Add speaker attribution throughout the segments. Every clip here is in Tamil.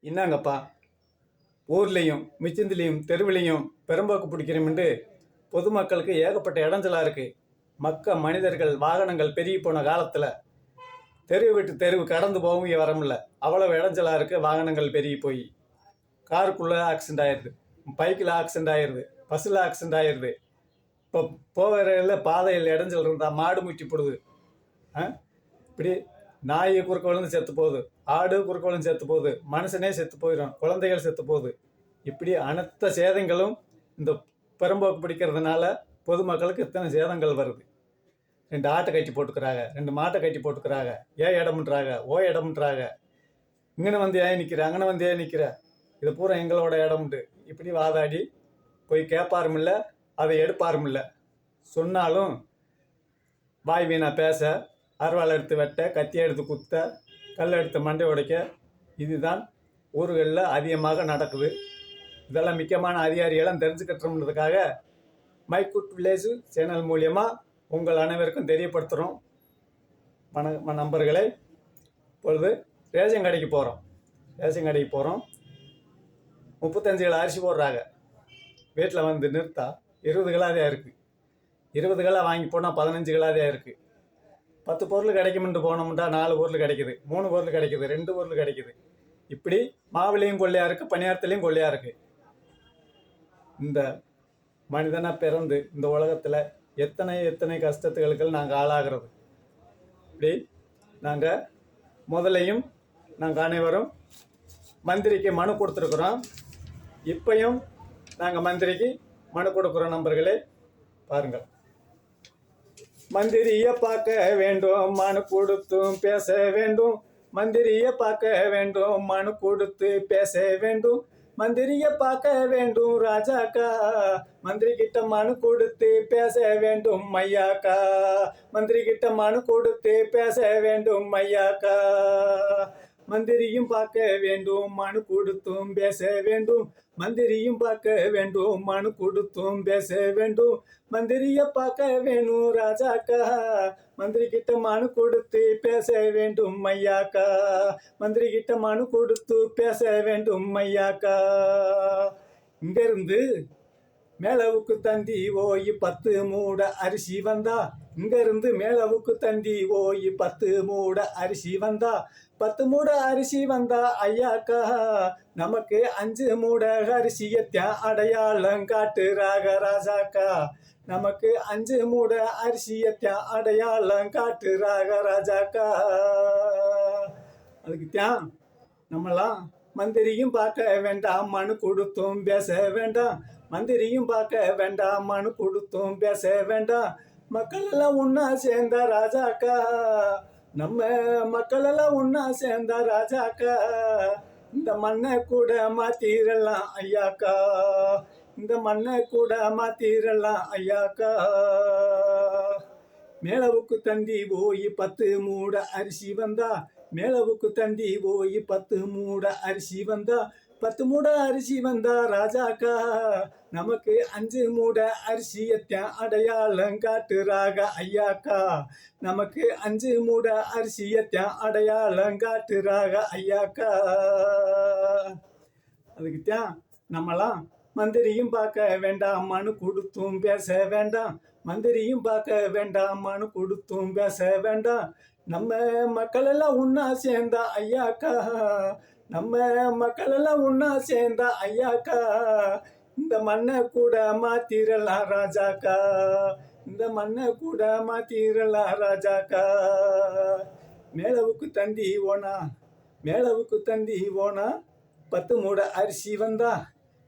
Speaker 1: என்னங்கப்பா, ஊர்லேயும் மிச்சந்திலையும் தெருவிலையும் பெரும்போக்கு பிடிக்கிறோம்ட்டு பொதுமக்களுக்கு ஏகப்பட்ட இடைஞ்சலாக இருக்குது. மனிதர்கள் வாகனங்கள் பெருகி போன காலத்தில் தெருவு விட்டு தெருவு கடந்து போகவும் வர முடியல. அவ்வளவு இடைஞ்சலாக இருக்குது. வாகனங்கள் பெருகி போய் காருக்குள்ளே ஆக்சிடென்ட் ஆயிடுது, பைக்கில் ஆக்சிடென்ட் ஆயிடுது, பஸ்ஸில் ஆக்சிடென்ட் ஆயிடுது. இப்போ போகிற பாதையில் இடைஞ்சல் இருந்தால் மாடு முட்டி போடுது. இப்படி நாய் குறுக்க விழுந்து செத்து போகுது, ஆடு குறுக்க விழுந்து செத்து போகுது, மனுஷனே செத்து போயிடும், குழந்தைகள் செத்து போகுது. இப்படி அனைத்த சேதங்களும் இந்த பெரும்போக்கு பிடிக்கிறதுனால பொதுமக்களுக்கு இத்தனை சேதங்கள் வருது. 2 ஆட்டை கட்டி போட்டுக்கிறாங்க, 2 மாட்டை கட்டி போட்டுக்கிறாங்க. ஏன் இடம்ன்றாங்க, இடம்ன்றாங்க. இங்கன வந்து ஏன் நிற்கிற, அங்கன வந்து ஏன் நிற்கிற, இது பூரா எங்களோட இடம்ட்டு இப்படி வாதாடி போய் கேட்பாரும் இல்லை, அதை எடுப்பாரும் இல்லை. சொன்னாலும் வாய் வீணா பேச, அருவாள் எடுத்து வெட்ட, கத்தி எடுத்து குத்த, கல் எடுத்து மண்டை உடைக்க, இதுதான் ஊர்களில் அதிகமாக நடக்குது. இதெல்லாம் முக்கியமான அதிகாரிகளும் தெரிஞ்சுக்கிட்டோம்ன்றதுக்காக மைக்குட் வில்லேஜ் சேனல் மூலியமாக உங்கள் அனைவருக்கும் தெரியப்படுத்துகிறோம். நண்பர்களை, இப்பொழுது ரேஷன் கடைக்கு போகிறோம். 35 கிலோ அரிசி போடுறாங்க. வீட்டில் வந்து நிறுத்தா 20 கிலோதான் இருக்குது. 20 கிலோ வாங்கி போனால் 15 கிலோதான் இருக்குது. 10 பொருள் கிடைக்கும்ட்டு போனோம்ட்டா 4 பொருள் கிடைக்குது, 3 பொருள் கிடைக்குது, 2 பொருள் கிடைக்குது. இப்படி மாவுலையும் கொள்ளையாக இருக்குது, பணியாரத்துலேயும் கொள்ளையாக இருக்குது. இந்த மனிதனாக பிறந்து இந்த உலகத்தில் எத்தனை கஷ்டத்துகளுக்கு நாங்கள் ஆளாகிறது. இப்படி நாங்கள் முதலையும் நாங்கள் அனைவரும் மந்திரிக்கு மனு கொடுத்துருக்குறோம். இப்பையும் நாங்கள் மந்திரிக்கு மனு கொடுக்குறோம். நண்பர்களே பாருங்கள், மந்திரியை பார்க்க வேண்டும், மனு கொடுத்தும் பேச வேண்டும். மந்திரியை பார்க்க வேண்டும், மனு கொடுத்து பேச வேண்டும். மந்திரியை பார்க்க வேண்டும் ராஜாக்கா, மந்திரி கிட்ட மனு கொடுத்து பேச வேண்டும் ஐயாக்கா. மந்திரி கிட்ட மனு கொடுத்து பேச வேண்டும் ஐயாக்கா. மந்திரியும் பார்க்க வேண்டும், மனு கொடுத்தும் பேச வேண்டும். மந்திரியும் பார்க்க வேண்டும், மனு கொடுத்தும் பேச வேண்டும். மந்திரியை பார்க்க வேணும் ராஜாக்கா, மந்திரி கிட்ட மனு கொடுத்து பேச வேண்டும் ஐயாக்கா. மந்திரி கிட்ட மனு கொடுத்து பேச வேண்டும் ஐயாக்கா. இங்கிருந்து மேலவுக்கு தந்தி ஓய் 10 மூட அரிசி வந்தா. இங்கிருந்து மேலவுக்கு தந்தி ஓய் 10 மூட அரிசி வந்தா. 10 மூட அரிசி வந்தா ஐயாக்கா, நமக்கு 5 மூட அரிசியத்தான் அடையாளம் காட்டுறாக ராஜாக்கா. நமக்கு 5 மூட அரிசியத்தான் அடையாளம் காட்டுறாக ராஜாக்கா. அதுக்குத்தான் நம்மளாம் மந்திரியும் பார்க்க வேண்டாம், மனு கொடுத்தும் பேச வேண்டாம். மந்திரியும் பார்க்க வேண்டாம், மனு கொடுத்தும் பேச வேண்டாம். மக்கள் எல்லாம் ஒன்னா சேர்ந்த ராஜாக்கா, நம்ம மக்கள் எல்லாம் ஒன்னா சேர்ந்த ராஜாக்கா. இந்த மண்ணை கூட மாத்திரலாம் ஐயாக்கா, இந்த மண்ணை கூட மாத்திரலாம் ஐயாக்கா. மேலவுக்கு தந்தி ஓய் 10 மூட அரிசி வந்தா. மேலவுக்கு தந்தி ஓய் 10 மூட அரிசி வந்தா. 10 மூட அரிசி வந்தா ராஜாக்கா, நமக்கு 5 மூட அரிசியத்தான் அடையாளம் காட்டுறாக ஐயாக்கா. நமக்கு 5 மூட அரிசியத்தான் அடையாளம் காட்டுறாக ஐயாக்கா. அதுக்குத்தான் நம்மளாம் மந்திரியும் பார்க்க வேண்டாம், மனு கொடுத்தும் பேச வேண்டாம். மந்திரியும் பார்க்க வேண்டாம், மனு கொடுத்தும் பேச வேண்டாம். நம்ம மக்கள் எல்லாம் ஒன்னா சேர்ந்தா ஐயாக்கா, நம்ம மக்கள் எல்லாம் ஒன்னா சேர்ந்தா ஐயாக்கா. இந்த மண்ணை கூட மாத்திரலாம் ராஜாக்கா, இந்த மண்ணை கூட மாத்திரலாம் ராஜாக்கா. மேலவுக்கு தந்தி ஓனா, மேலவுக்கு தந்தி ஓனா 10 மூட அரிசி வந்தா.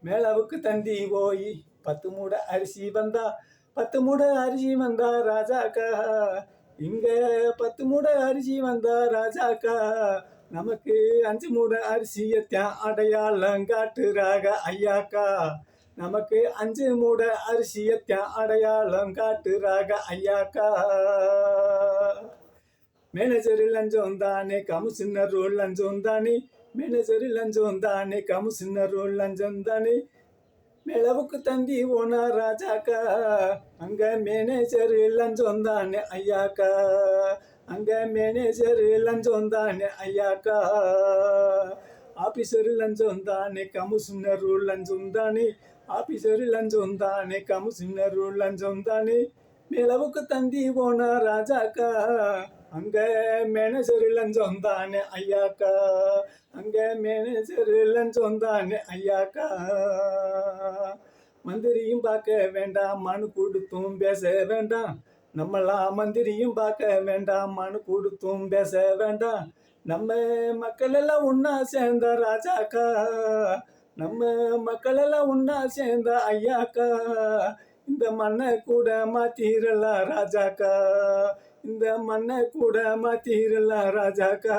Speaker 1: மேலவுக்கு தந்தி ஓய் 10 மூட அரிசி வந்தா. 10 மூட அரிசி வந்தா ராஜாக்கா, இங்க 10 மூட அரிசி வந்தா ராஜாக்கா. நமக்கு 5 மூட அரிசியத்தான் அடையாளம் காட்டுறாக ஐயாக்கா. நமக்கு 5 மூட அரிசியத்தான் அடையாளம் காட்டுறாக ஐயாக்கா. மேனேஜர் லஞ்சம் தானே, கமிஷனர் லஞ்சம் தானே. மேனேஜர் லஞ்சம் தானே, கமிஷனர் லஞ்சம் தானே. மேலவுக்கு தந்தி ஓனா ராஜாக்கா, அங்க மேனேஜர் லஞ்சம் தானே ஐயாக்கா. அங்க மேனேஜர் லஞ்சம் தானே ஐயாக்கா. ஆபீசரு லஞ்சம் தானே கமிஷனரு லஞ்சம் தானே, ஆபீசரு லஞ்சம் தானே கமிஷனரு லஞ்சம் தானே, நிலவுக்கு தந்தி போன ராஜாக்கா, அங்க மேனேஜரு லஞ்சம் தானே ஐயாக்கா, அங்க மேனேஜரு லஞ்சம் தானே ஐயாக்கா. மந்திரியும் பார்க்க வேண்டாம், மனு கொடுத்தும் பேச வேண்டாம், நம்மளாம் மந்திரியும் பார்க்க வேண்டாம், மனு கொடுத்தும் பேச வேண்டாம். நம்ம மக்கள் எல்லாம் ஒன்னா சேர்ந்த ராஜாக்கா, நம்ம மக்கள் எல்லாம் ஒன்னா சேர்ந்த ஐயாக்கா, இந்த மண்ணை கூட மாத்திரலாம் ராஜாக்கா, இந்த மண்ணை கூட மாத்திரலாம் ராஜாக்கா.